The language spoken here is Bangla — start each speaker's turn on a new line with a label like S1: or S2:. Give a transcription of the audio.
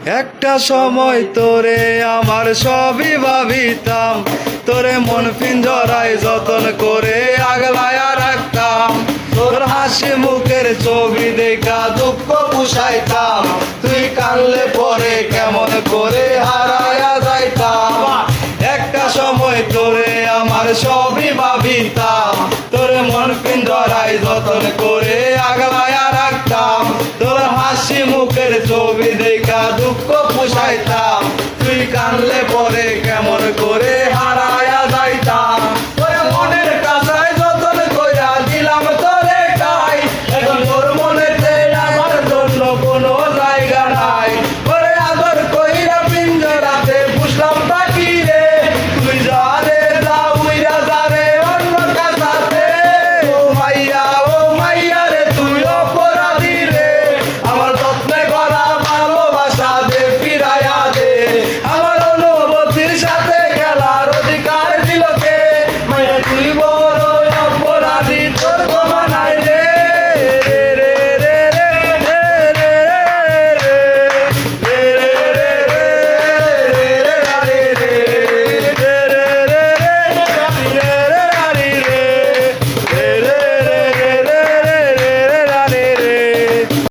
S1: একটা সময় তোরে আমার সবই ভাবিতাম, তোরে মন পিঞ্জরায় যতন করে আগলায়া রাখতাম। তোর হাসি মুখের ছবি দেখা দুঃখ পুষাইতাম, তুই কানলে পরে কেমন করে হারায়া যাইতাম। একটা সময় তোরে আমার সবই ভাবিতাম, তোরে মন পিঞ্জরায় যতন করে আগলায়া রাখতাম। তোর হাসি মুখের ছবি দেখা দুঃখ পুষাইতাম, তুই কানলে পরে কেমন